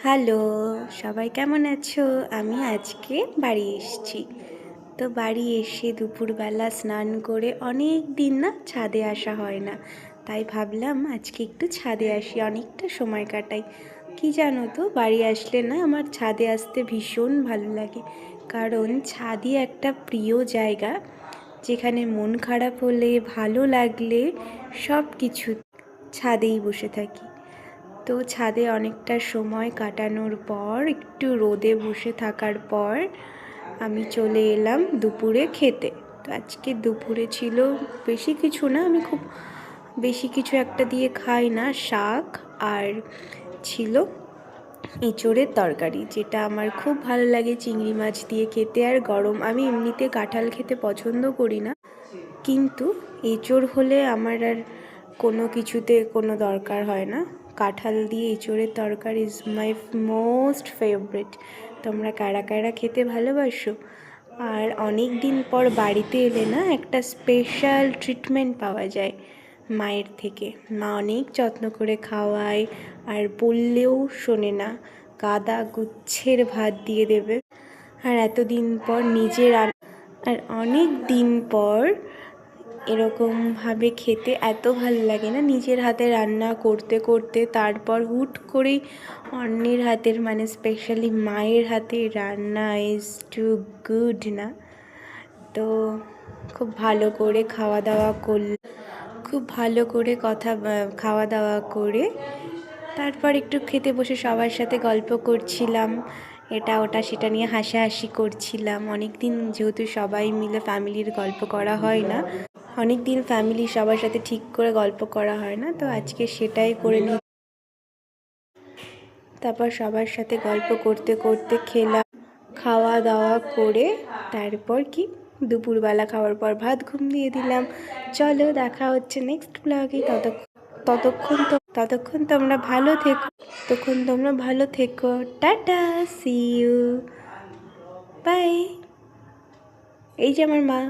Hello, সবাই কেমন আছো? আমি আজকে বাড়ি এসেছি। তো বাড়ি এসে দুপুরবেলা স্নান করে অনেক দিন না ছাদে আসা হয় না, তাই ভাবলাম আজকে একটু ছাদে আসি, অনেকটা সময় কাটাই। কি জানো তো, বাড়ি আসলে না আমার ছাদে আসতে ভীষণ ভালো লাগে, কারণ ছাদই একটা প্রিয় জায়গা, যেখানে মন খারাপ হলে, ভালো লাগলে সব কিছু ছাদেই বসে থাকি। তো ছাদে অনেকটা সময় কাটানোর পর, একটু রোদে বসে থাকার পর আমি চলে এলাম দুপুরে খেতে। তো আজকে দুপুরে ছিল বেশি কিছু না, আমি খুব বেশি কিছু একটা দিয়ে খাই না, শাক আর ছিল এঁচোড়ের তরকারি, যেটা আমার খুব ভালো লাগে চিংড়ি মাছ দিয়ে খেতে। আর গরম, আমি এমনিতে কাঁঠাল খেতে পছন্দ করি না, কিন্তু এঁচোড় হলে আমার আর কোনো কিছুতে কোনো দরকার হয় না। কাঁঠাল দিয়ে এঁচোড়ের তরকারি ইজ মাই মোস্ট ফেভারিট। তোমরা কারা কারা খেতে ভালোবাসো? আর অনেক দিন পর বাড়িতে এলে না একটা স্পেশাল ট্রিটমেন্ট পাওয়া যায় মায়ের থেকে। মা অনেক যত্ন করে খাওয়ায়, আর বললেও শোনে না, গাদা গুচ্ছের ভাত দিয়ে দেবে। আর এতদিন পর আর অনেক দিন পর এরকমভাবে খেতে এত ভালো লাগে না, নিজের হাতে রান্না করতে করতে। তারপর হুট করেই অন্যের হাতের, মানে স্পেশালি মায়ের হাতে রান্না ইজ টু গুড না। তো খুব ভালো করে খাওয়া দাওয়া করলে, খুব ভালো করে খাওয়া দাওয়া করে তারপর একটু খেতে বসে সবার সাথে গল্প করছিলাম, এটা ওটা সেটা নিয়ে হাসাহাসি করছিলাম। অনেক দিন যেহেতু সবাই মিলে ফ্যামিলির গল্প করা হয় না, অনেক দিন ফ্যামিলি সবার সাথে ঠিক করে গল্প করা হয় না, তো আজকে সেটাই করে নিই। তারপর সবার সাথে গল্প করতে করতে খেলাম, খাওয়া দাওয়া করে তারপর দুপুরবেলা খাওয়ার পর ভাত ঘুম দিয়ে দিলাম। চলো, দেখা হচ্ছে নেক্সট ব্লগে। ততক্ষণ তোমরা ভালো থেকো। Tata, see you, bye. এই যে আমার মা।